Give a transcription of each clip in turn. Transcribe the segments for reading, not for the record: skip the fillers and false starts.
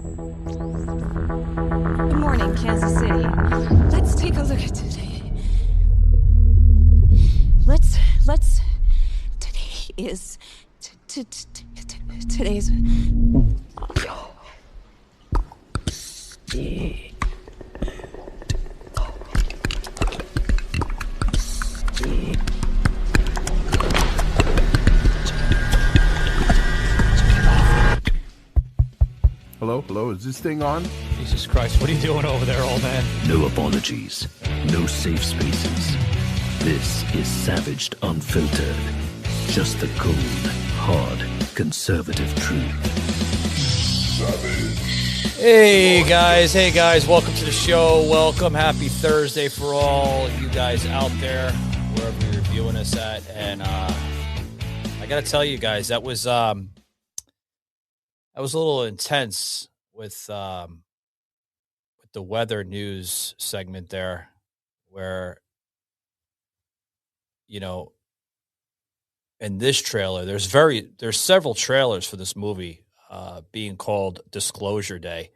Good morning, Kansas City. Let's take a look at today. Today is today's. Hello, is this thing on? Jesus Christ, what are you doing over there, old man? No apologies, no safe spaces. This is Savaged Unfiltered. Just the cold, hard, conservative truth. Savage. Hey guys, welcome to the show. Welcome, happy Thursday for all you guys out there, wherever you're viewing us at. And I gotta tell you guys, that was a little intense with the weather news segment there, where, you know, in this trailer, there's several trailers for this movie being called Declosure Day,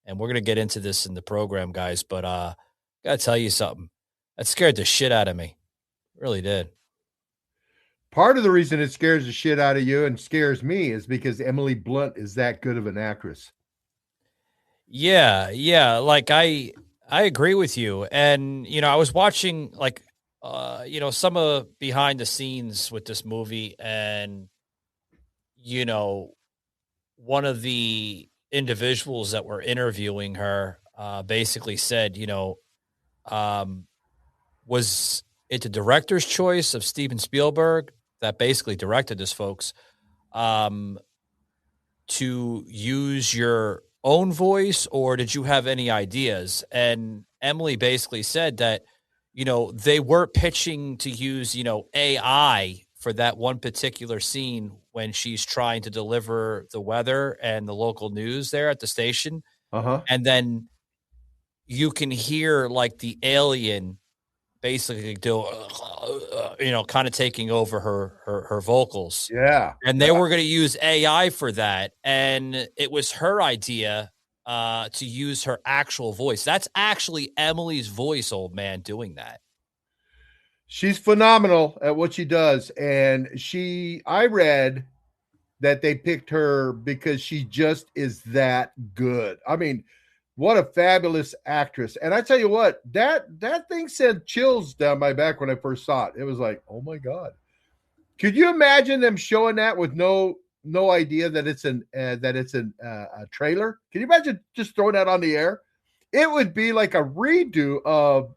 and we're gonna get into this in the program, guys. But I gotta tell you something, that scared the shit out of me, it really did. Part of the reason it scares the shit out of you and scares me is because Emily Blunt is that good of an actress. Yeah. Like I agree with you. And, you know, I was watching some of behind the scenes with this movie, and, you know, one of the individuals that were interviewing her basically said, was it the director's choice of Steven Spielberg that basically directed this, folks, to use your own voice, or did you have any ideas? And Emily basically said that, they weren't pitching to use, AI for that one particular scene when she's trying to deliver the weather and the local news there at the station. And then you can hear like the alien basically do, kind of taking over her vocals. Yeah. And they were going to use AI for that. And it was her idea to use her actual voice. That's actually Emily's voice, old man, doing that. She's phenomenal at what she does. And I read that they picked her because she just is that good. I mean, what a fabulous actress. And I tell you what, that thing sent chills down my back when I first saw it. It was like, oh my God. Could you imagine them showing that with no idea that it's a trailer? Can you imagine just throwing that on the air? It would be like a redo of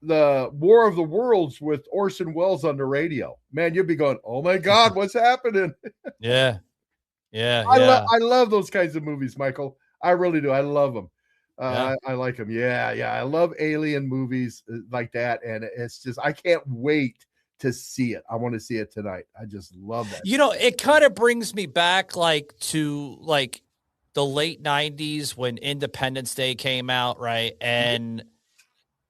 the War of the Worlds with Orson Welles on the radio. Man, you'd be going, oh my God, what's happening? Yeah. I love those kinds of movies, Michael. I really do. I love them. I like them. Yeah. I love alien movies like that. And it's just, I can't wait to see it. I want to see it tonight. I just love that. It kind of brings me back to the late 90s when Independence Day came out, right? And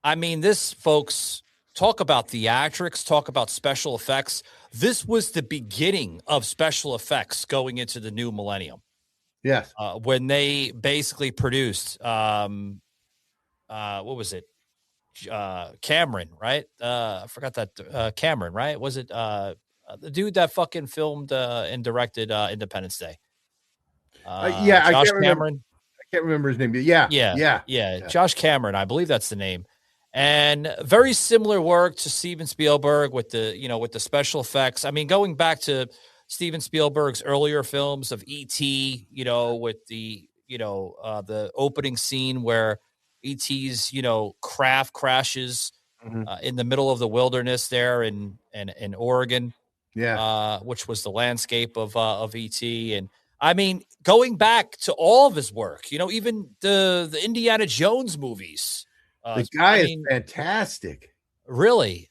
I mean, this, folks, talk about theatrics, talk about special effects. This was the beginning of special effects going into the new millennium. Yes. When they basically produced, what was it? Cameron, right? I forgot that. Cameron, right? Was it the dude that fucking filmed and directed Independence Day? Josh Cameron. I can't remember his name. But yeah. Josh Cameron, I believe that's the name. And very similar work to Steven Spielberg with the special effects. I mean, going back to Steven Spielberg's earlier films of E.T., with the opening scene where E.T.'s, craft crashes in the middle of the wilderness there in Oregon, which was the landscape of E.T. And I mean, going back to all of his work, even the Indiana Jones movies. The guy is fantastic. Really.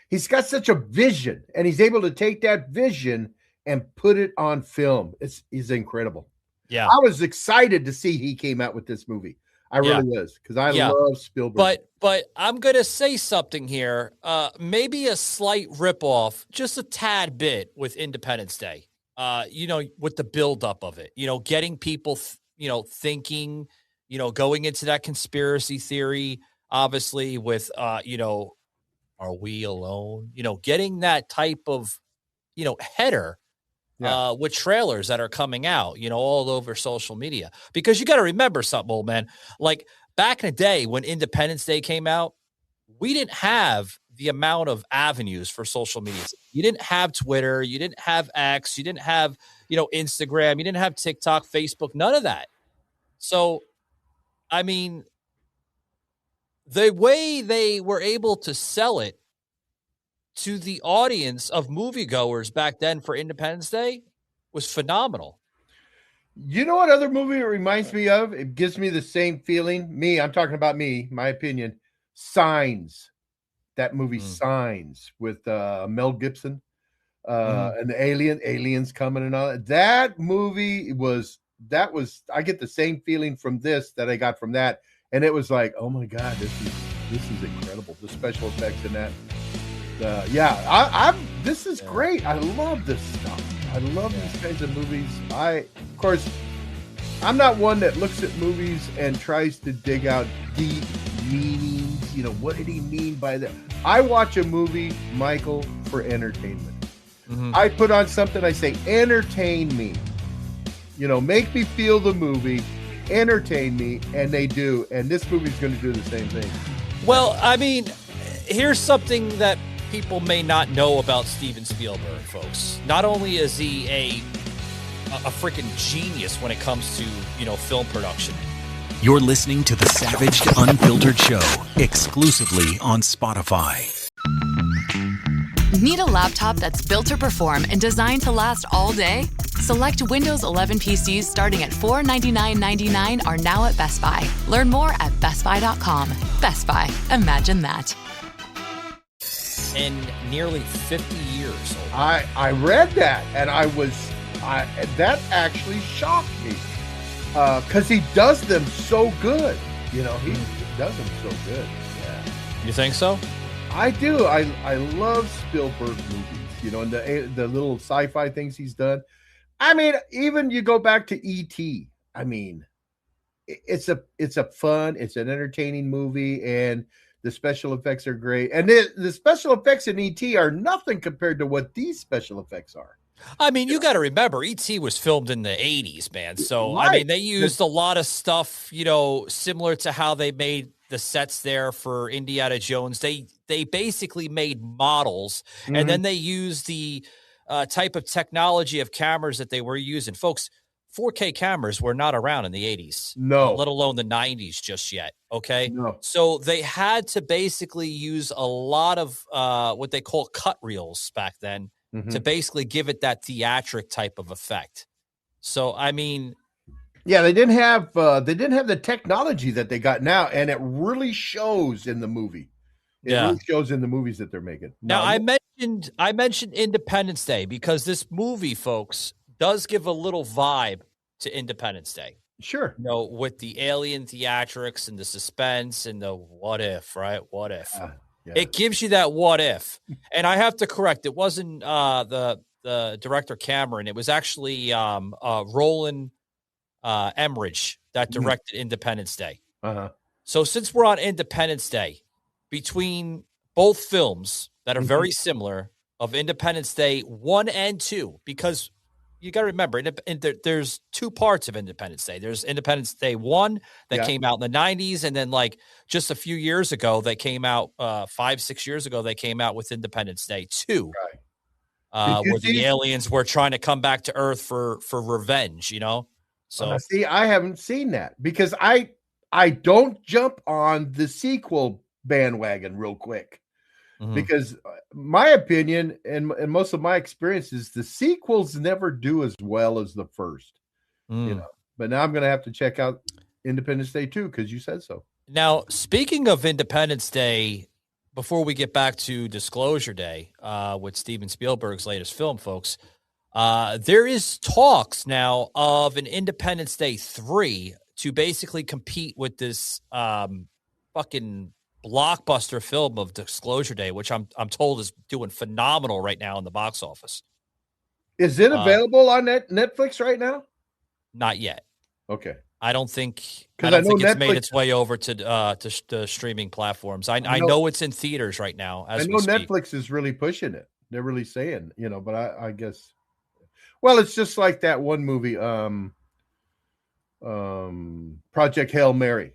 He's got such a vision, and he's able to take that vision and put it on film. He's incredible. Yeah. I was excited to see he came out with this movie. I really was, because I love Spielberg. But I'm going to say something here. Maybe a slight ripoff, just a tad bit with Independence Day. With the buildup of it, getting people thinking, going into that conspiracy theory, obviously with, are we alone? Getting that type of, header with trailers that are coming out, all over social media. Because you got to remember something, old man. Like back in the day when Independence Day came out, we didn't have the amount of avenues for social media. You didn't have Twitter, you didn't have X, you didn't have, Instagram, you didn't have TikTok, Facebook, none of that. So, I mean, the way they were able to sell it to the audience of moviegoers back then for Independence Day was phenomenal. You know what other movie it reminds me of? It gives me the same feeling. I'm talking about me, my opinion. Signs. That movie Signs with Mel Gibson and the aliens coming and all that. That movie was I get the same feeling from this that I got from that. And it was like, oh my God, this is incredible. The special effects in that. This is great. I love this stuff. I love these kinds of movies. Of course, I'm not one that looks at movies and tries to dig out deep meanings. What did he mean by that? I watch a movie, Michael, for entertainment. I put on something, I say, entertain me. Make me feel the movie, entertain me, and they do. And this movie's going to do the same thing. Well, I mean, here's something that people may not know about Steven Spielberg, folks. Not only is he a freaking genius when it comes to, film production. You're listening to the Savaged Unfiltered Show, exclusively on Spotify. Need a laptop that's built to perform and designed to last all day? Select Windows 11 PCs starting at $499.99 are now at Best Buy. Learn more at bestbuy.com. Best Buy. Imagine that. In nearly 50 years. I read that, and that actually shocked me because he does them so good. He does them so good. Yeah. You think so? I do. I love Spielberg movies, and the little sci-fi things he's done. I mean, even you go back to E.T. I mean, it's a fun, it's an entertaining movie, and the special effects are great. And the special effects in E.T. are nothing compared to what these special effects are. I mean, you got to remember, E.T. was filmed in the 80s, man. So, right. I mean, they used a lot of stuff, similar to how they made the sets there for Indiana Jones. They basically made models, and then they used the type of technology of cameras that they were using. Folks, 4K cameras were not around in the 80s. No. Let alone the 90s just yet, okay? No. So they had to basically use a lot of what they call cut reels back then to basically give it that theatric type of effect. So, I mean... Yeah, they didn't have the technology that they got now, and it really shows in the movie. It really shows in the movies that they're making. Now, I mentioned Independence Day because this movie, folks, does give a little vibe to Independence Day. Sure. With the alien theatrics and the suspense and the what if, right? What if? Yeah. It gives you that what if. And I have to correct, it wasn't the director Cameron. It was actually Roland Emmerich that directed Independence Day. So since we're on Independence Day, between both films that are very similar of Independence Day 1 and 2, because you got to remember, there's two parts of Independence Day. There's Independence Day 1 that came out in the 90s, and then like just a few years ago, they came out 5-6 years ago, they came out with Independence Day 2, where the aliens were trying to come back to Earth for revenge, So see, I haven't seen that because I don't jump on the sequel bandwagon real quick because my opinion and most of my experiences, the sequels never do as well as the first, but now I'm going to have to check out Independence Day 2 because you said so. Now, speaking of Independence Day, before we get back to Disclosure Day with Steven Spielberg's latest film, folks, there is talks now of an Independence Day 3 to basically compete with this fucking blockbuster film of Disclosure Day, which I'm told is doing phenomenal right now in the box office. Is it available on Netflix right now? Not yet. Okay. I don't think I know it's Netflix, made its way over to streaming platforms. I know it's in theaters right now as I know we speak. Netflix is really pushing it. They're really saying, but I guess, well, it's just like that one movie, Project Hail Mary.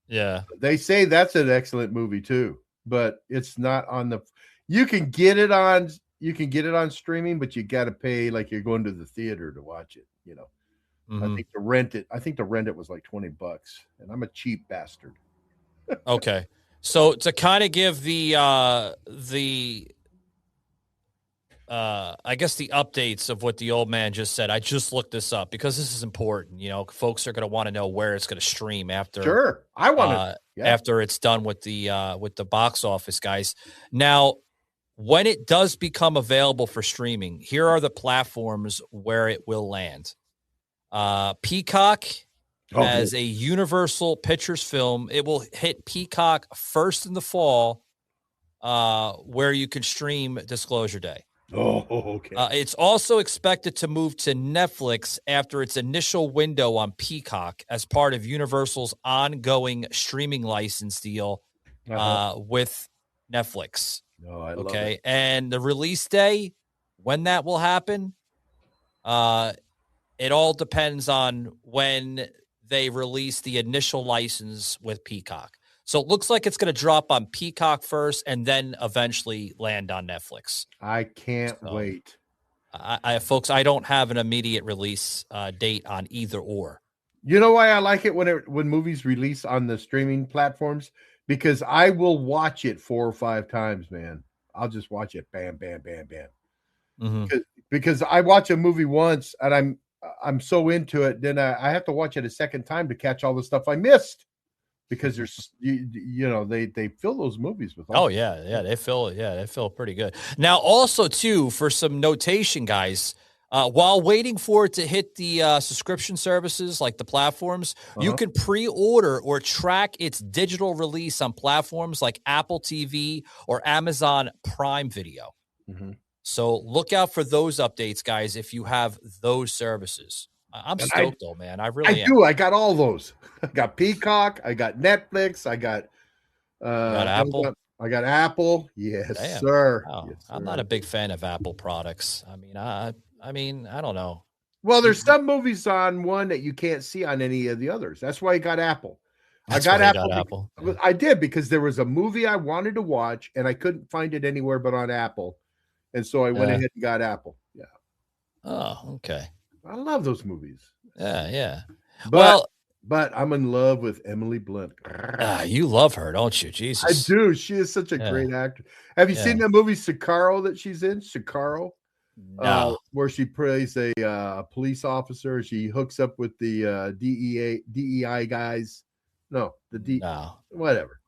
Yeah. They say that's an excellent movie too, but it's not on the. You can get it on streaming, but you got to pay like you're going to the theater to watch it. Mm-hmm. I think to rent it was like $20, and I'm a cheap bastard. Okay, so to kind of give the I guess the updates of what the old man just said. I just looked this up because this is important. Folks are going to want to know where it's going to stream after. Sure, I want to after it's done with the box office, guys. Now, when it does become available for streaming, here are the platforms where it will land. Peacock as a Universal Pictures film. It will hit Peacock first in the fall, where you can stream Disclosure Day. Oh, okay. It's also expected to move to Netflix after its initial window on Peacock as part of Universal's ongoing streaming license deal with Netflix. Oh, I love okay. it. And the release day, when that will happen, it all depends on when they release the initial license with Peacock. So it looks like it's going to drop on Peacock first and then eventually land on Netflix. I can't wait. Folks, I don't have an immediate release date on either or. You know why I like it when movies release on the streaming platforms? Because I will watch it 4 or 5 times, man. I'll just watch it, bam, bam, bam, bam. Mm-hmm. Because I watch a movie once and I'm so into it, then I have to watch it a second time to catch all the stuff I missed. Because there's, they fill those movies with. They fill pretty good. Now, also too, for some notation, guys, while waiting for it to hit the subscription services like the platforms, you can pre-order or track its digital release on platforms like Apple TV or Amazon Prime Video. Mm-hmm. So look out for those updates, guys, if you have those services. I'm stoked, though, man. I really am. I got all those. I got Peacock. I got Netflix. I got Apple. I got Apple. Yes, Damn. sir. Wow. Yes, sir. I'm not a big fan of Apple products. I mean, I don't know. Well, there's some movies on one that you can't see on any of the others. That's why I got Apple. That's I got why you Apple. got Apple. Yeah. I did because there was a movie I wanted to watch and I couldn't find it anywhere but on Apple. And so I went ahead and got Apple. Yeah. Oh, okay. I love those movies. Yeah. But I'm in love with Emily Blunt. You love her, don't you? Jesus. I do. She is such a great actor. Have you seen that movie Sicario that she's in? Sicario? No. Where she plays a police officer. She hooks up with the DEI guys. No, whatever.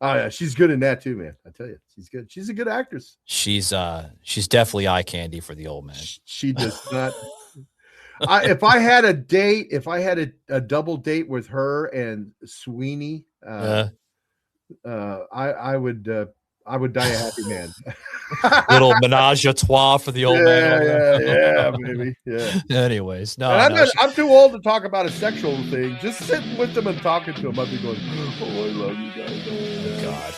Oh yeah, she's good in that too, man. I tell you, she's good. She's a good actress. She's definitely eye candy for the old man. She does not. If I had a double date with her and Sweeney, I would die a happy man. Little menage a trois for the old man. Yeah, baby. Yeah. Anyways, I'm too old to talk about a sexual thing. Just sitting with them and talking to them, I'd be going, "Oh, I love you guys." Oh God,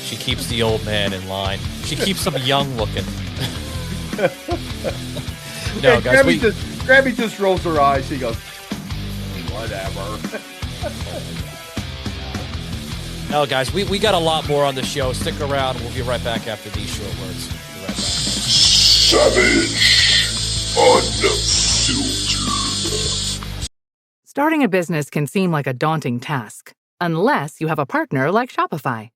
she keeps the old man in line. She keeps him young looking. No, guys, Gabby just rolls her eyes. She goes, "Whatever." No, guys, we got a lot more on the show. Stick around. We'll be right back after these short words. Be right back. Savaged Unfiltered. Starting a business can seem like a daunting task, unless you have a partner like Shopify.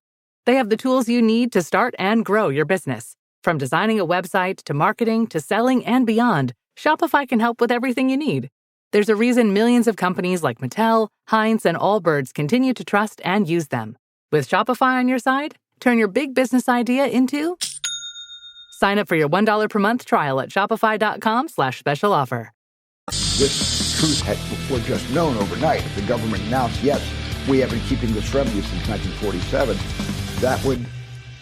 They have the tools you need to start and grow your business. From designing a website to marketing to selling and beyond, Shopify can help with everything you need. There's a reason millions of companies like Mattel, Heinz, and Allbirds continue to trust and use them. With Shopify on your side, turn your big business idea into... Sign up for your $1 per month trial at shopify.com/special offer. This truth was just known overnight. If the government announced, yes, we have been keeping this from you since 1947, that would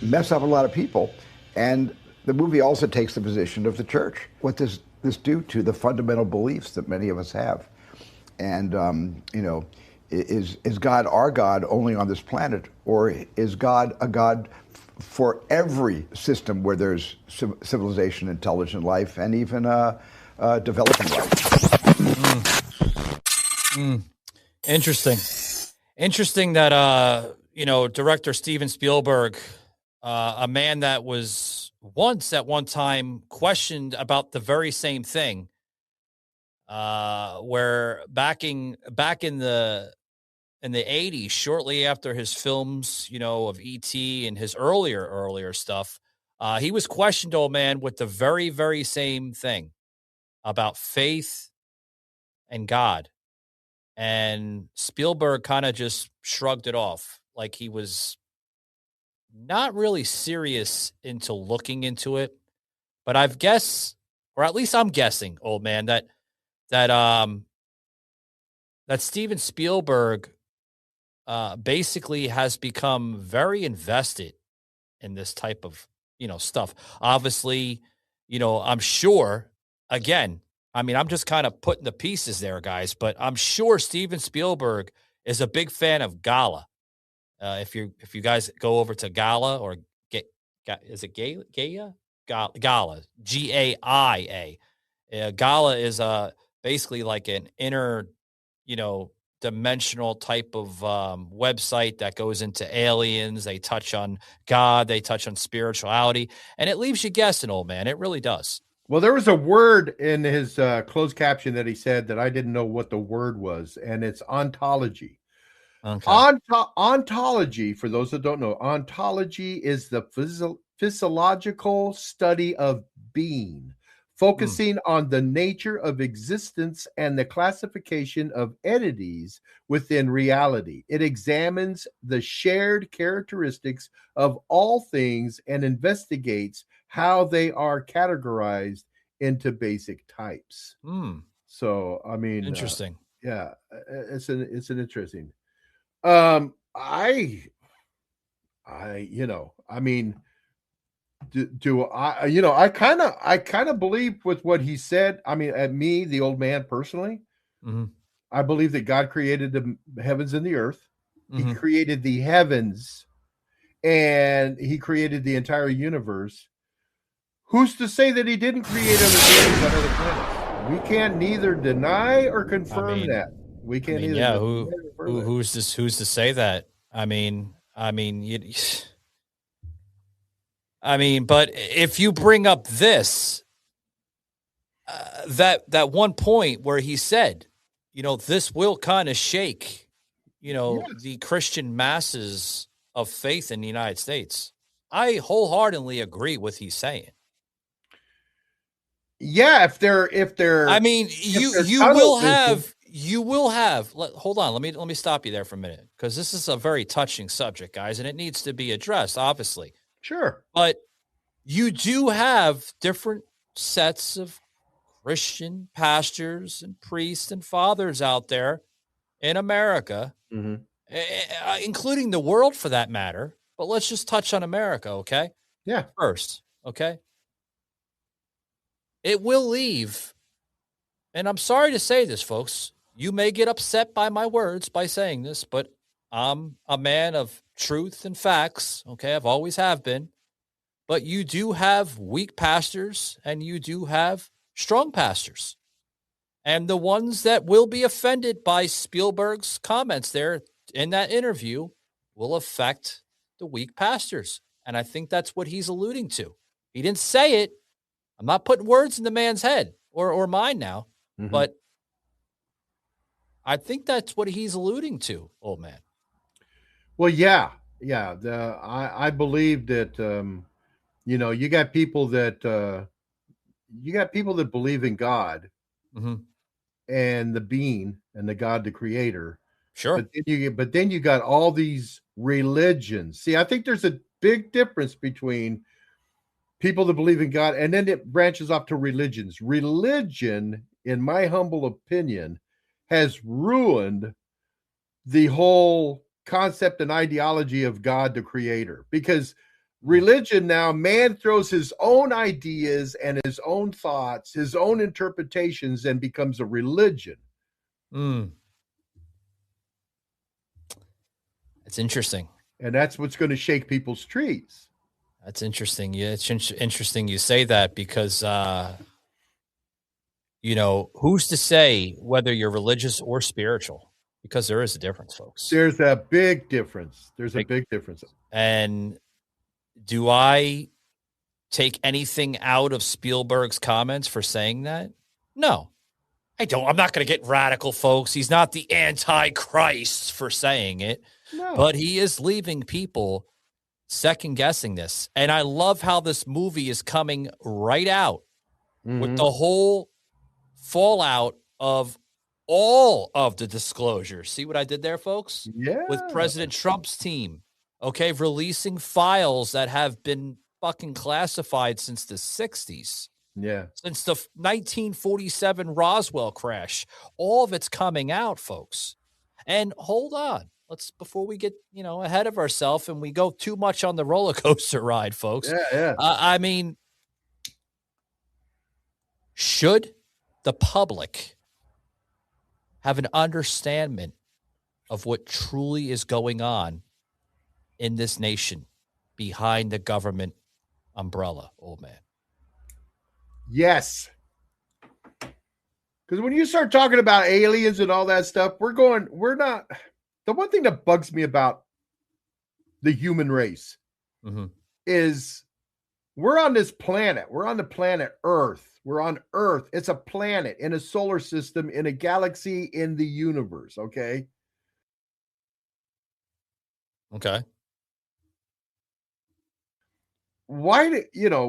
mess up a lot of people. And the movie also takes the position of the church. What does this do to the fundamental beliefs that many of us have? And is God our God only on this planet, or is God a God for every system where there's civilization, intelligent life, and even developing life? Interesting that director Steven Spielberg, a man that was once at one time questioned about the very same thing, where back in the 80s, shortly after his films, of E.T. and his earlier stuff, he was questioned, old man, with the very, very same thing about faith and God. And Spielberg kind of just shrugged it off, like he was not really serious into looking into it. But I've guessed, or at least I'm guessing, old man, that Steven Spielberg basically has become very invested in this type of, stuff. Obviously, I'm sure, again, I mean, I'm just kind of putting the pieces there, guys, but I'm sure Steven Spielberg is a big fan of Gala. If you guys go over to Gala, or is it Gaia? Gala, Gaia. Gala is basically like an inner, dimensional type of website that goes into aliens. They touch on God, they touch on spirituality, and it leaves you guessing, old man. It really does. Well, there was a word in his closed caption that he said that I didn't know what the word was, and it's ontology. Okay. Ontology, for those that don't know, ontology is the physiological study of being, focusing on the nature of existence and the classification of entities within reality. It examines the shared characteristics of all things and investigates how they are categorized into basic types. So, I mean, interesting. It's an interesting. I mean, do I kind of believe with what he said. I mean, at me, the old man, personally, I believe that God created the heavens and the earth. He created the heavens, and he created the entire universe. Who's to say that he didn't create other beings on other planets? We can't neither deny or confirm that. We can't either. Yeah, who's to say that? I mean, but if you bring up this, that one point where he said, this will kind of shake, the Christian masses of faith in the United States. I wholeheartedly agree with he's saying. Yeah, if they're, I mean, you will have. Hold on, let me stop you there for a minute, because this is a very touching subject, guys, and it needs to be addressed, obviously. Sure. But you do have different sets of Christian pastors and priests and fathers out there in America, including the world for that matter. But let's just touch on America, okay? Yeah. First, okay? It will leave, and I'm sorry to say this, folks. You may get upset by my words by saying this, but I'm a man of truth and facts, okay? I've always have been. But you do have weak pastors, and you do have strong pastors. And the ones that will be offended by Spielberg's comments there in that interview will affect the weak pastors. And I think that's what he's alluding to. He didn't say it. I'm not putting words in the man's head or mine now, but I think that's what he's alluding to, old man. Well, yeah. I believe that, you got people that believe in God and the being and the God, the creator. Sure. But then you got all these religions. See, I think there's a big difference between people that believe in God, and then it branches off to religions. Religion, in my humble opinion, has ruined the whole concept and ideology of God, the creator, because religion now, man throws his own ideas and his own thoughts, his own interpretations, and becomes a religion. Mm. It's interesting. And that's what's going to shake people's trees. That's interesting. Yeah, it's interesting you say that because, who's to say whether you're religious or spiritual? Because there is a difference, folks. There's a big difference. There's a big difference. And do I take anything out of Spielberg's comments for saying that? No, I don't. I'm not going to get radical, folks. He's not the Antichrist for saying it, but he is leaving people second guessing this. And I love how this movie is coming right out with the whole fallout of all of the disclosure. See what I did there, folks? Yeah. With President Trump's team, okay, releasing files that have been fucking classified since the 60s. Yeah. Since the 1947 Roswell crash. All of it's coming out, folks. And hold on. Before we get, ahead of ourselves and we go too much on the roller coaster ride, folks. Yeah. I mean, should the public have an understanding of what truly is going on in this nation behind the government umbrella, old man? Yes. Because when you start talking about aliens and all that stuff, we're not. The one thing that bugs me about the human race is we're on this planet. We're on the planet Earth. We're on Earth. It's a planet in a solar system, in a galaxy, in the universe. Okay. Okay. Why do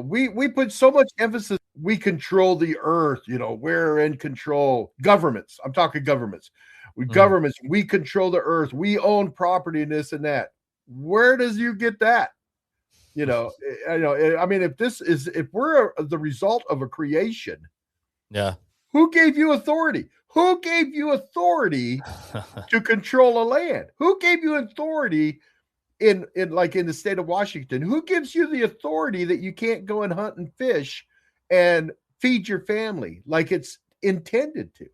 we put so much emphasis? We control the Earth. We're in control. Governments. I'm talking governments. Governments. We control the Earth. We own property and this and that. Where does you get that? I mean, if we're the result of a creation, yeah. Who gave you authority? Who gave you authority to control a land? Who gave you authority in the state of Washington? Who gives you the authority that you can't go and hunt and fish and feed your family like it's intended to?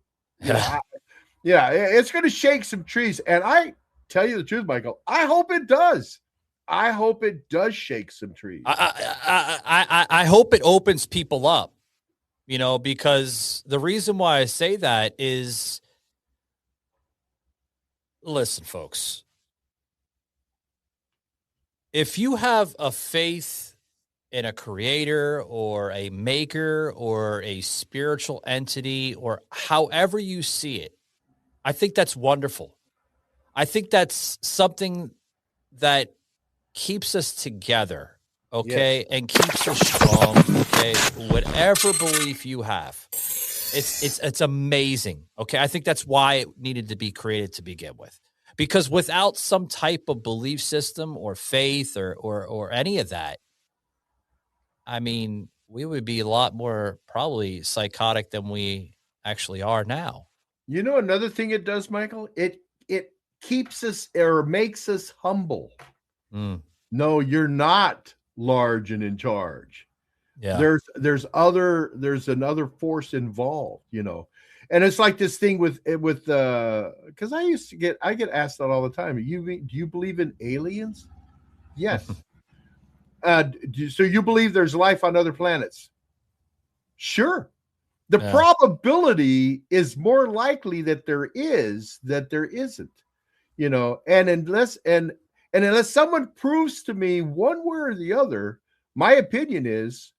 It's going to shake some trees. And I tell you the truth, Michael, I hope it does. I hope it does shake some trees. I hope it opens people up, because the reason why I say that is, listen, folks, if you have a faith in a creator or a maker or a spiritual entity or however you see it, I think that's wonderful. I think that's something that keeps us together, okay, and keeps us strong, okay, whatever belief you have. It's amazing, okay? I think that's why it needed to be created to begin with. Because without some type of belief system or faith or any of that, I mean, we would be a lot more probably psychotic than we actually are now. Another thing it does, Michael, it keeps us or makes us humble. No, you're not large and in charge. Yeah. There's another force involved, And it's like this thing with because I get asked that all the time. Do you believe in aliens? Yes. So you believe there's life on other planets? Sure. The probability is more likely that there is that there isn't, and unless someone proves to me one way or the other, my opinion is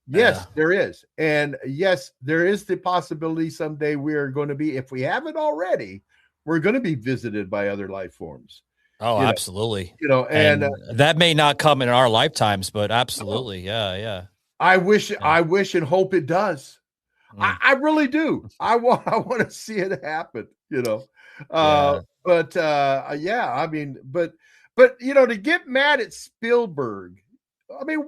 yes, there is. And yes, there is the possibility someday we are going to be, if we haven't already, we're going to be visited by other life forms. Oh, absolutely. And that may not come in our lifetimes, but absolutely. Yeah. I wish and hope it does. I really do. I want to see it happen, But I mean, but to get mad at Spielberg, I mean,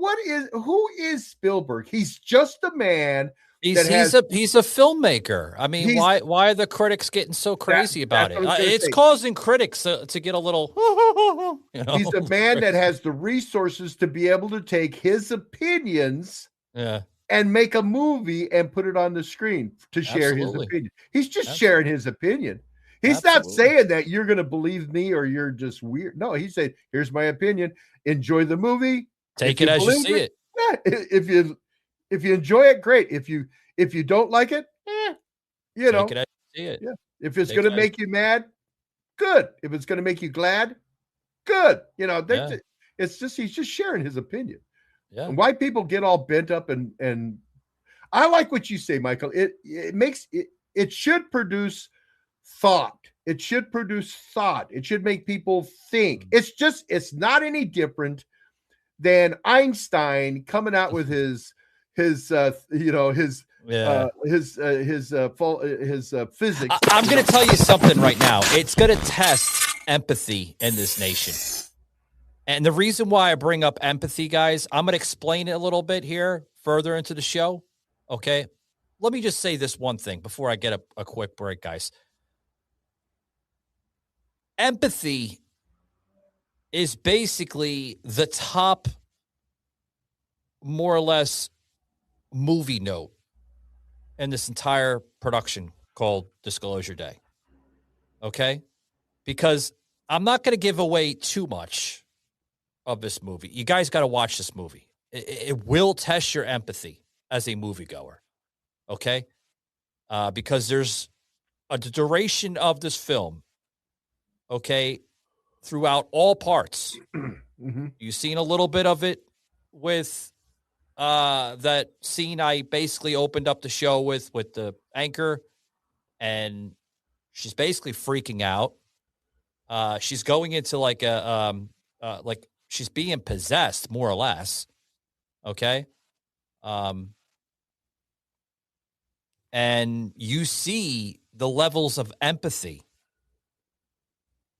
who is Spielberg? He's just a man. He's a filmmaker. I mean, why are the critics getting so crazy about it? It's causing critics to get a little. He's a man that has the resources to be able to take his opinions and make a movie and put it on the screen to share his opinion. He's just sharing his opinion. He's not saying that you're going to believe me or you're just weird. No, he said, here's my opinion. Enjoy the movie. Take it as you see it. Yeah, if you enjoy it, great. If you don't like it, you know, take it as you see it. Yeah. If it's going to make you mad, good. If it's going to make you glad, good. You know, it's just he's just sharing his opinion. Yeah. And why people get all bent up and I like what you say, Michael. It makes it should produce thought. It should produce thought. It should make people think. It's not any different than Einstein coming out with his physics. I'm going to tell you something right now. It's going to test empathy in this nation. And the reason why I bring up empathy, guys, I'm going to explain it a little bit here further into the show. Okay. Let me just say this one thing before I get a quick break, guys. Empathy is basically the top, more or less, movie note in this entire production called Disclosure Day. Okay? Because I'm not going to give away too much of this movie. You guys got to watch this movie. It will test your empathy as a moviegoer. Okay? Because there's a duration of this film, okay, throughout all parts. Mm-hmm. You've seen a little bit of it with that scene I basically opened up the show with the anchor, and she's basically freaking out. She's going into like like she's being possessed, more or less. Okay. And you see the levels of empathy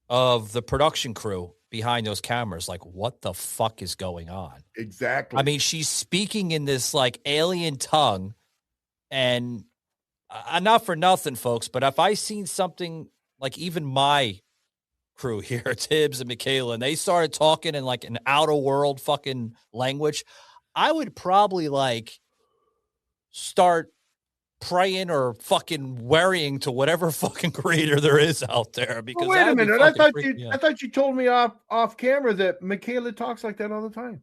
of the production crew behind those cameras. Like, what the fuck is going on? Exactly. I mean, she's speaking in this like alien tongue, and not for nothing, folks, but if I seen something like even my crew here, Tibbs and Michaela, and they started talking in like an outer world fucking language, I would probably like start praying or fucking worrying to whatever fucking creator there is out there. Because wait a minute, I thought you told me off camera that Michaela talks like that all the time.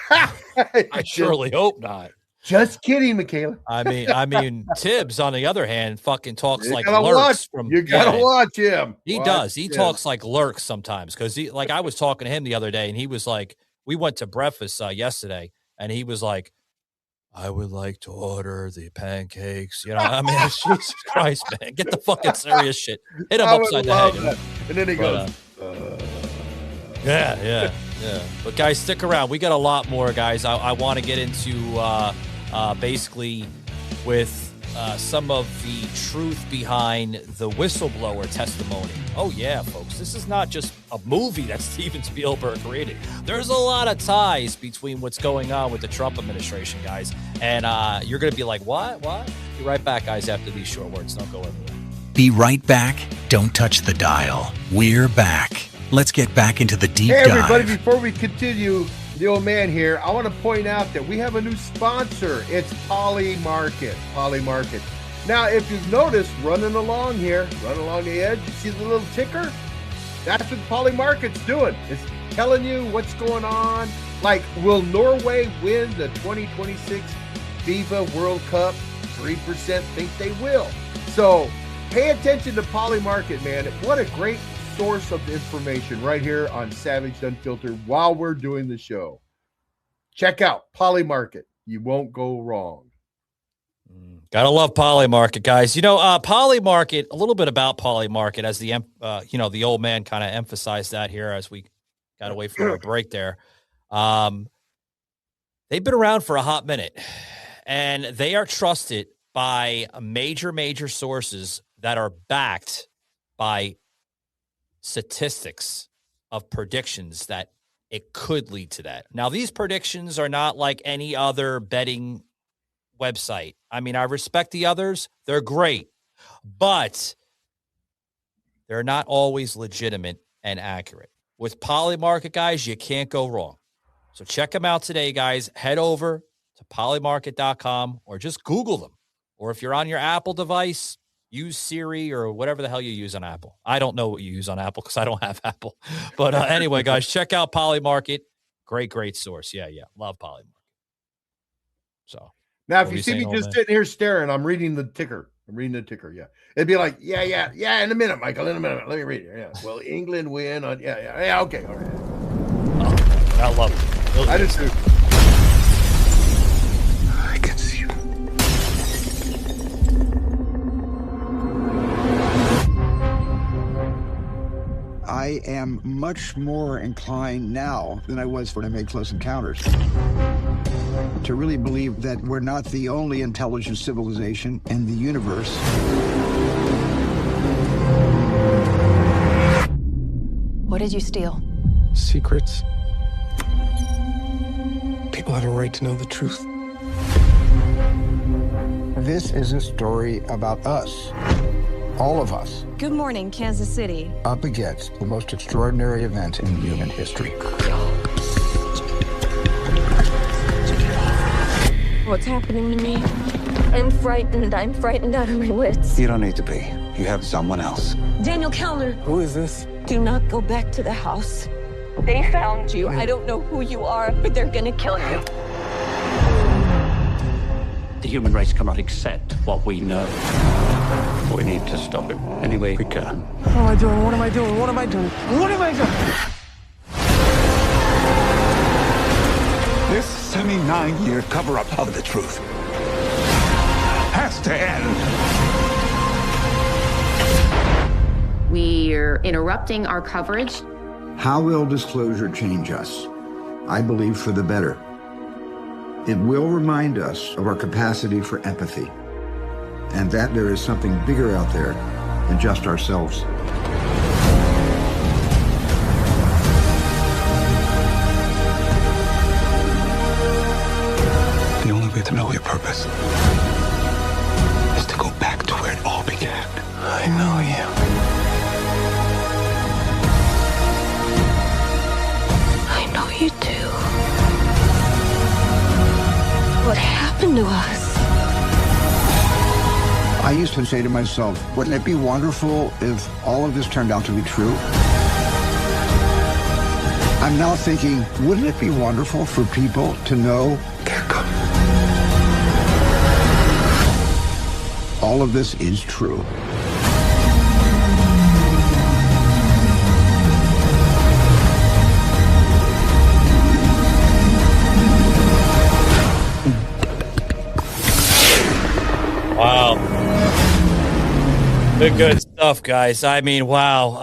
I surely hope not. Just kidding, Michaela. I mean, Tibbs, on the other hand, fucking talks like Lurks. You gotta watch him. He does. He talks like Lurks sometimes, because he, like, I was talking to him the other day, and he was like, we went to breakfast yesterday, and he was like, I would like to order the pancakes. You know, I mean, Jesus Christ, man, get the fucking serious shit. Hit him upside the head. You know? And then he goes, yeah. But guys, stick around. We got a lot more, guys. I want to get into basically with some of the truth behind the whistleblower testimony. Oh, yeah, folks. This is not just a movie that Steven Spielberg created. There's a lot of ties between what's going on with the Trump administration, guys. And you're going to be like, what? Be right back, guys, after these short words. Don't go anywhere. Be right back. Don't touch the dial. We're back. Let's get back into the deep dive. Hey, everybody, dive. Before we continue, the old man here, I want to point out that we have a new sponsor. It's Poly Market. Now, if you've noticed, running along the edge, you see the little ticker? That's what Poly Market's doing. It's telling you what's going on. Like, will Norway win the 2026 FIFA World Cup? 3% think they will. So pay attention to Poly Market, man. What a great source of information right here on Savaged Unfiltered while we're doing the show. Check out Poly Market. You won't go wrong. Gotta love Poly Market, guys. You know, Poly Market, a little bit about Poly Market, as the the old man kind of emphasized that here as we got away from our break there. They've been around for a hot minute, and they are trusted by major sources that are backed by statistics of predictions that it could lead to that. Now, these predictions are not like any other betting website. I mean, I respect the others. They're great, but they're not always legitimate and accurate. With Poly Market, guys, you can't go wrong. So check them out today, guys. Head over to polymarket.com or just Google them. Or if you're on your Apple device, use Siri or whatever the hell you use on Apple. I don't know what you use on Apple because I don't have Apple. But anyway, guys, check out Polymarket. Great source. Yeah. Love Polymarket. So now, if you see me just sitting here staring, I'm reading the ticker. Yeah. It'd be like, yeah. In a minute, Michael. In a minute. Let me read it. Yeah. Will England win on? Yeah. Okay. All right. Oh, I love it. Really I just do. I can see you. I am much more inclined now than I was when I made Close Encounters to really believe that we're not the only intelligent civilization in the universe. What did you steal? Secrets. People have a right to know the truth. This is a story about us, all of us, Good morning, Kansas City. up against the most extraordinary event in human history. What's happening to me? I'm frightened. I'm frightened out of my wits. You don't need to be. You have someone else. Daniel Kellner, Who is this? do not go back to the house. They found you. I don't know who you are, but they're gonna kill you. The human race cannot accept what we know. We need to stop it any way we can. What am I doing? What am I doing? What am I doing? What am I doing? This 79-year cover-up of the truth has to end. We're interrupting our coverage. How will disclosure change us? I believe for the better. It will remind us of our capacity for empathy and that there is something bigger out there than just ourselves. The only way to know your purpose is to go back to where it all began. I know you. I know you do. What happened to us? I used to say to myself, wouldn't it be wonderful if all of this turned out to be true? I'm now thinking, wouldn't it be wonderful for people to know They're coming. all of this is true? Wow. Good stuff, guys. I mean, wow.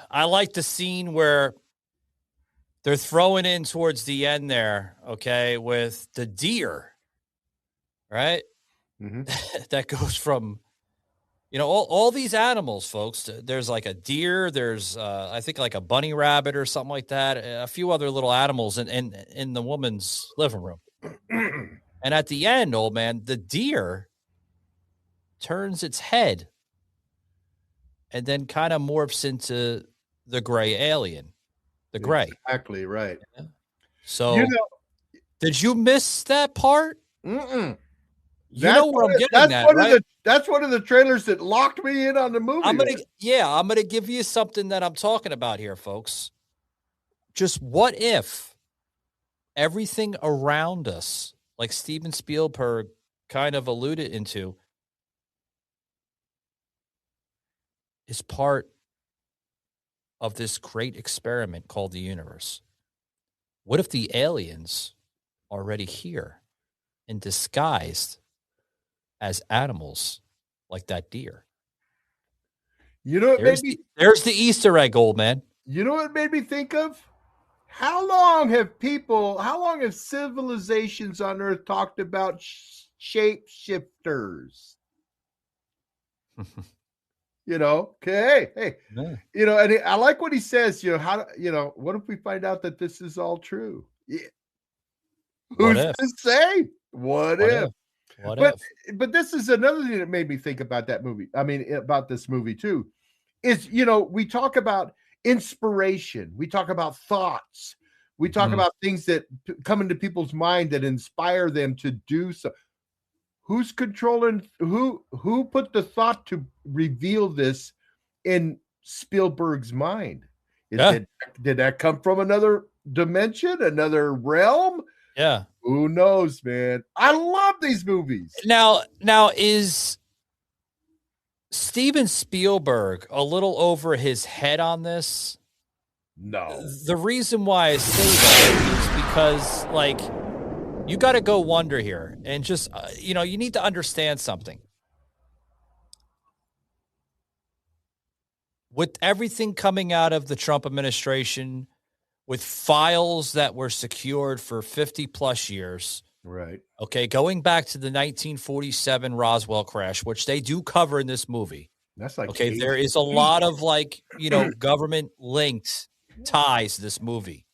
I like the scene where they're throwing in towards the end there, okay, with the deer, right? Mm-hmm. That goes from, all these animals, folks. There's like a deer. There's, I think, like a bunny rabbit or something like that. A few other little animals in the woman's living room. And at the end, old man, the deer turns its head and then kind of morphs into the gray alien, the gray. Exactly right. Yeah. So, did you miss that part? Mm-mm. You know where I'm getting at, right? That's one of the trailers that locked me in on the movie. I'm gonna give you something that I'm talking about here, folks. Just what if everything around us, like Steven Spielberg kind of alluded into, is part of this great experiment called the universe? What if the aliens are already here and disguised as animals like that deer? There's the Easter egg, old man. You know what it made me think of? How long have civilizations on Earth talked about shapeshifters? Okay, hey, Yeah. and I like what he says. What if we find out that this is all true? Yeah. Who's to say? What if? But this is another thing that made me think about that movie. I mean, about this movie too, is we talk about inspiration, we talk about thoughts, We talk about things that come into people's mind that inspire them to do so. Who's controlling? Who put the thought to reveal this in Spielberg's mind? Did that come from another dimension, another realm? Yeah. Who knows, man? I love these movies. Now is Steven Spielberg a little over his head on this? No. The reason why I say that is because, like, you got to go wonder here, and just you need to understand something. With everything coming out of the Trump administration, with files that were secured for 50 plus years. Right. Okay. Going back to the 1947 Roswell crash, which they do cover in this movie. That's like, okay. There is a lot of government linked ties to this movie.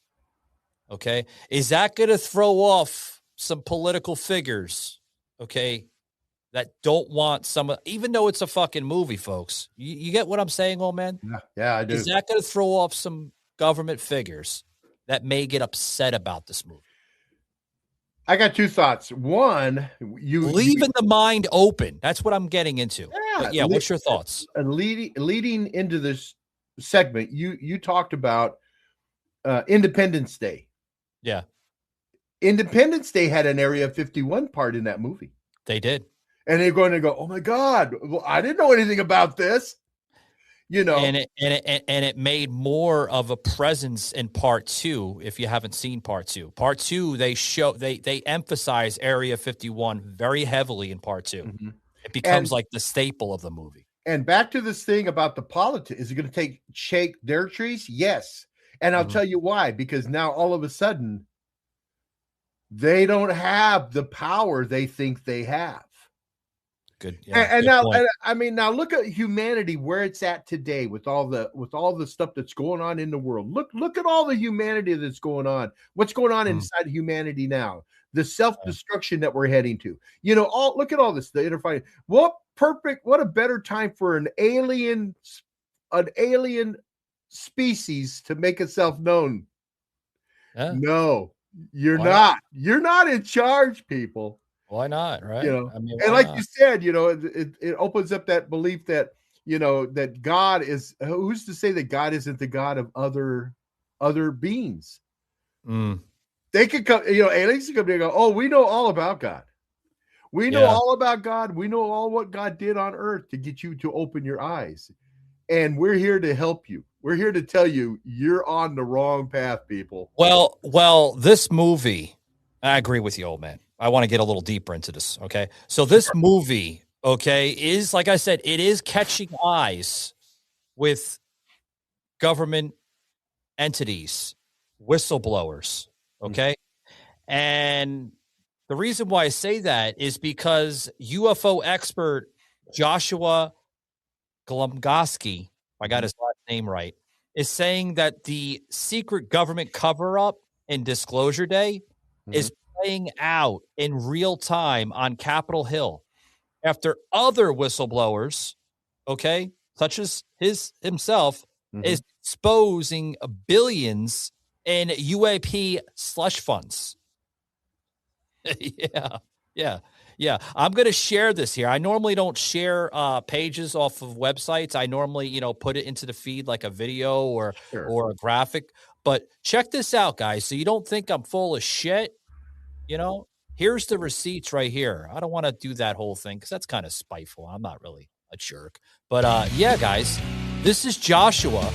Okay. Is that going to throw off some political figures? Okay. That don't want even though it's a fucking movie, folks. You get what I'm saying, old man? Yeah, I do. Is that going to throw off some government figures that may get upset about this movie? I got two thoughts. One, leaving the mind open. That's what I'm getting into. Yeah. What's your thoughts? And leading into this segment, you talked about Independence Day. Yeah. Independence Day had an Area 51 part in that movie. They did. And they're going to go, oh my God, well, I didn't know anything about this. And it made more of a presence in part 2. If you haven't seen part 2, they emphasize Area 51 very heavily in part 2. Mm-hmm. It becomes like the staple of the movie. And back to this thing about the politics, is it going to shake their trees? Yes. And I'll tell you why, because now all of a sudden they don't have the power they think they have. Good. Yeah, now look at humanity where it's at today with all the stuff that's going on in the world. Look at all the humanity that's going on. What's going on inside humanity now? The self-destruction that we're heading to. Look at all this. The interfighting. What a better time for an alien species to make itself known. Yeah. No, you're not. You're not in charge, people. Why not? Right. And like you said, it opens up that belief that, that God is, who's to say that God isn't the God of other beings? They could come, aliens could come and go, oh, we know all about God. We know all about God. We know all what God did on earth to get you to open your eyes. And we're here to help you. We're here to tell you you're on the wrong path, people. Well, this movie, I agree with you, old man. I want to get a little deeper into this. Okay. So this movie, is, like I said, it is catching eyes with government entities, whistleblowers. Okay. And the reason why I say that is because UFO expert Joshua Glumgoski, I got his last name right, is saying that the secret government cover-up in Disclosure Day is playing out in real time on Capitol Hill after other whistleblowers, such as himself, is exposing billions in UAP slush funds. Yeah. I'm going to share this here. I normally don't share pages off of websites. I normally, put it into the feed like a video or a graphic. But check this out, guys. So you don't think I'm full of shit. Here's the receipts right here. I don't want to do that whole thing because that's kind of spiteful. I'm not really a jerk. But guys, this is Joshua,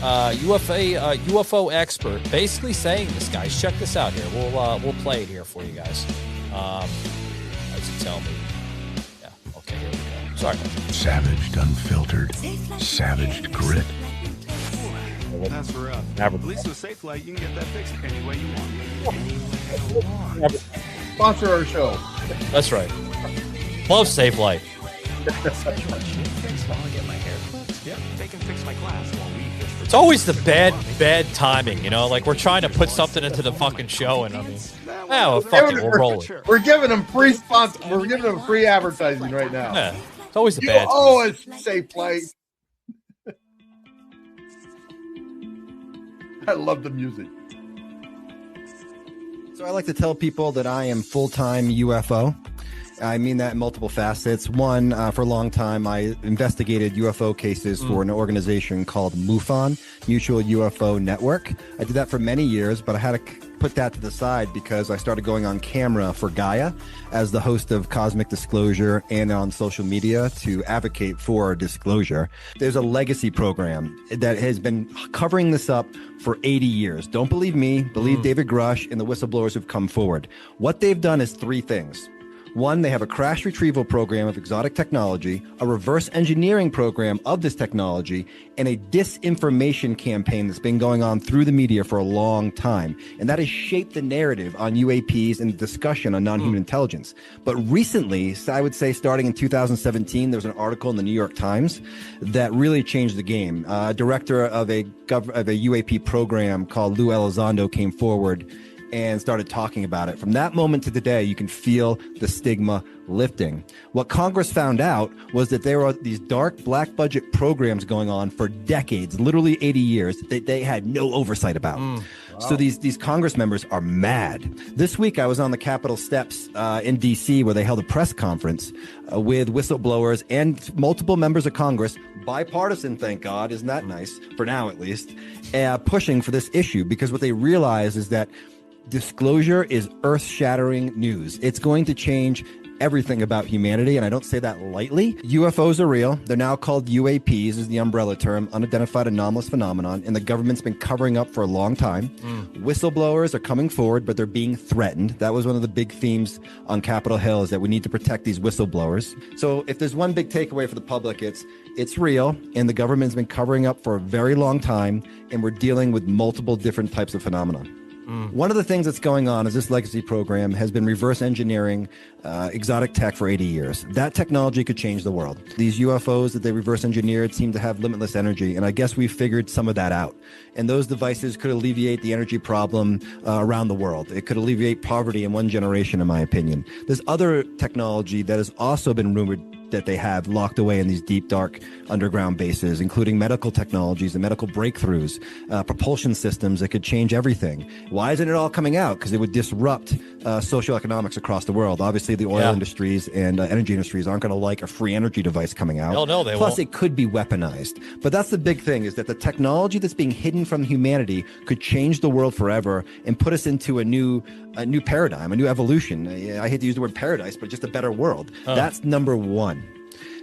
UFO expert, basically saying this, guys. Check this out here. We'll play it here for you guys. As you tell me. Yeah. Okay. Here we go. Sorry. Savaged Unfiltered, Savaged Grit. That's rough. At least with Safe Light, you can get that fixed any way you want. Sponsor our show. That's right. Love Safe Light. It's always the bad timing, like we're trying to put something into the fucking show, and we'll roll it. We're giving them free sponsor. We're giving them free advertising right now. Yeah, it's always the bad. Oh, it's Safe Light. I love the music. So I like to tell people that I am full-time UFO. I mean that in multiple facets. One, for a long time, I investigated UFO cases for an organization called MUFON, Mutual UFO Network. I did that for many years, but I had to put that to the side because I started going on camera for Gaia as the host of Cosmic Disclosure and on social media to advocate for disclosure. There's a legacy program that has been covering this up for 80 years. Don't believe me, believe David Grush and the whistleblowers who've come forward. What they've done is three things. One, they have a crash retrieval program of exotic technology, a reverse engineering program of this technology, and a disinformation campaign that's been going on through the media for a long time. And that has shaped the narrative on UAPs and discussion on non-human intelligence. But recently, I would say starting in 2017, there was an article in the New York Times that really changed the game. Director of a UAP program called Lou Elizondo came forward and started talking about it. From that moment to today, you can feel the stigma lifting. What Congress found out was that there were these dark black budget programs going on for decades, literally 80 years, that they had no oversight about. Wow. So these Congress members are mad. This week, I was on the Capitol steps in D.C. where they held a press conference with whistleblowers and multiple members of Congress, bipartisan, thank God, isn't that nice, for now at least, pushing for this issue, because what they realize is that disclosure is earth-shattering news. It's going to change everything about humanity, and I don't say that lightly. UFOs are real. They're now called UAPs, is the umbrella term, unidentified anomalous phenomenon, and the government's been covering up for a long time. Whistleblowers are coming forward, but they're being threatened. That was one of the big themes on Capitol Hill, is that we need to protect these whistleblowers. So if there's one big takeaway for the public, it's real, and the government's been covering up for a very long time, and we're dealing with multiple different types of phenomena. One of the things that's going on is this legacy program has been reverse engineering exotic tech for 80 years. That technology could change the world. These UFOs that they reverse engineered seem to have limitless energy, and I guess we figured some of that out. And those devices could alleviate the energy problem around the world. It could alleviate poverty in one generation, in my opinion. There's other technology that has also been rumored that they have locked away in these deep, dark underground bases, including medical technologies and medical breakthroughs, propulsion systems that could change everything. Why isn't it all coming out? Because it would disrupt socioeconomics across the world. Obviously, the oil industries and energy industries aren't going to like a free energy device coming out. Hell no, they Plus, won't. it could be weaponized. But that's the big thing, is that the technology that's being hidden from humanity could change the world forever and put us into a new paradigm, a new evolution. I hate to use the word paradise, but just a better world. That's number one.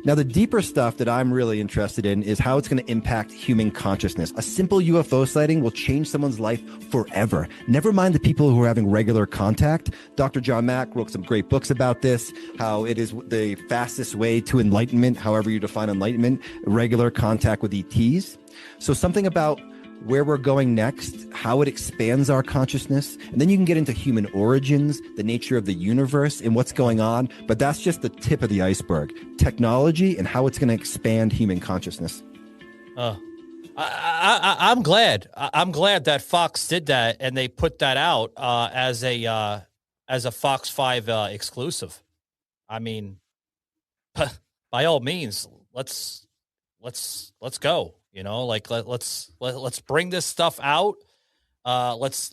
Now, the deeper stuff that I'm really interested in is how it's going to impact human consciousness. A simple UFO sighting will change someone's life forever. Never mind the people who are having regular contact. Dr. John Mack wrote some great books about this, how it is the fastest way to enlightenment, however you define enlightenment, regular contact with ETs. So something about where we're going next, how it expands our consciousness, and then you can get into human origins, the nature of the universe, and what's going on. But that's just the tip of the iceberg. Technology and how it's going to expand human consciousness. I'm glad. I'm glad that Fox did that and they put that out as a Fox 5 exclusive. I mean, by all means, let's go. You know, like let's bring this stuff out. Let's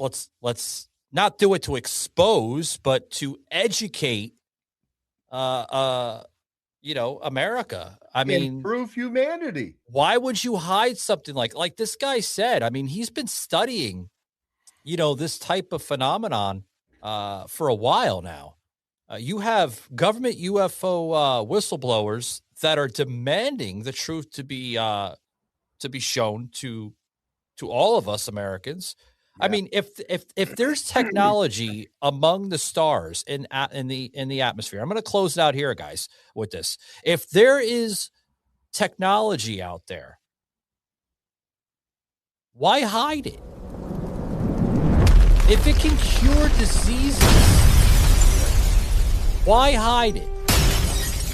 not do it to expose, but to educate. America. I mean, improve humanity. Why would you hide something like this guy said? I mean, he's been studying, this type of phenomenon for a while now. You have government UFO whistleblowers that are demanding the truth to be shown to all of us Americans. Yeah. I mean, if there's technology among the stars in the atmosphere, I'm going to close it out here, guys, with this. If there is technology out there, why hide it? If it can cure diseases, why hide it?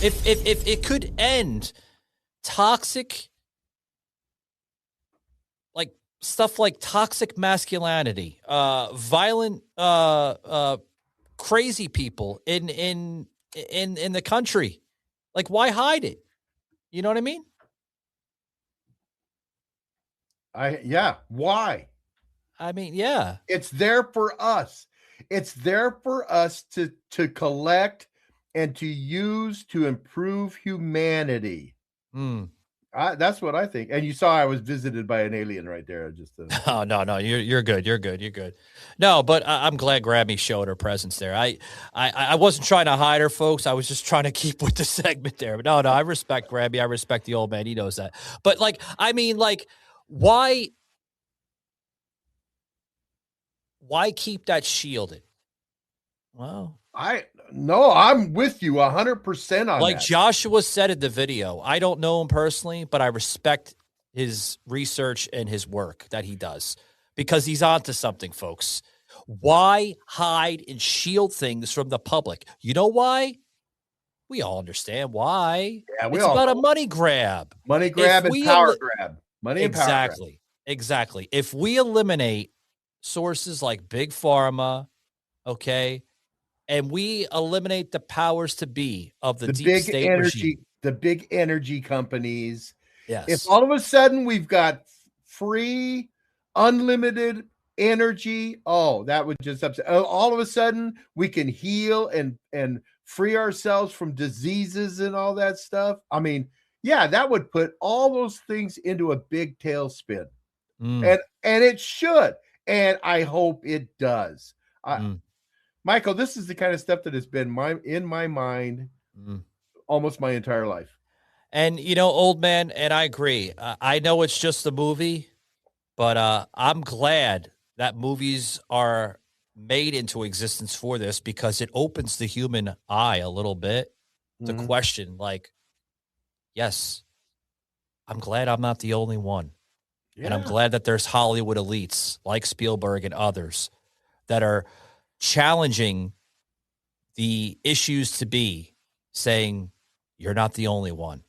If it could end toxic, stuff like toxic masculinity, violent, crazy people in the country, why hide it? You know what I mean? Why? I mean, yeah. It's there for us. It's there for us to collect and to use to improve humanity. That's what I think. And you saw I was visited by an alien right there. Oh, no, you're good. You're good. No, but I'm glad Grammy showed her presence there. I wasn't trying to hide her, folks. I was just trying to keep with the segment there. But no, I respect Grammy. I respect the old man. He knows that. But why keep that shielded? Well, I'm with you 100% on like that. Joshua said in the video, I don't know him personally, but I respect his research and his work that he does because he's onto something, folks. Why hide and shield things from the public? You know why? We all understand why. Yeah, it's about a money grab. Money grab and power grab. Money and power grab. Exactly. If we eliminate sources like Big Pharma, okay, and we eliminate the powers to be of the deep big state energy regime. The big energy companies. Yes. If all of a sudden we've got free, unlimited energy, that would just upset. All of a sudden we can heal and free ourselves from diseases and all that stuff. I mean, yeah, that would put all those things into a big tailspin. And it should. And I hope it does. Michael, this is the kind of stuff that has been in my mind almost my entire life. And, old man, and I agree. I know it's just a movie, but I'm glad that movies are made into existence for this because it opens the human eye a little bit to question, yes, I'm glad I'm not the only one. Yeah. And I'm glad that there's Hollywood elites like Spielberg and others that are challenging the issues to be, saying you're not the only one.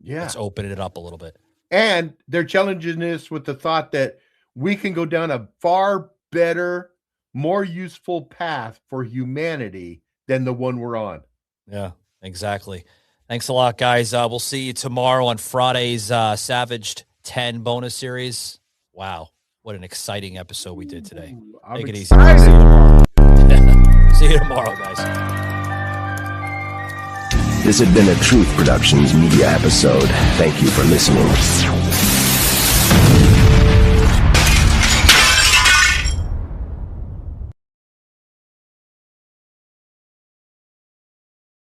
Yeah. Let's open it up a little bit. And they're challenging this with the thought that we can go down a far better, more useful path for humanity than the one we're on. Yeah, exactly. Thanks a lot, guys. We'll see you tomorrow on Friday's Savaged 10 bonus series. Wow. What an exciting episode we did today. Take it easy. See you tomorrow. See you tomorrow, guys. This has been a Truth Productions media episode. Thank you for listening.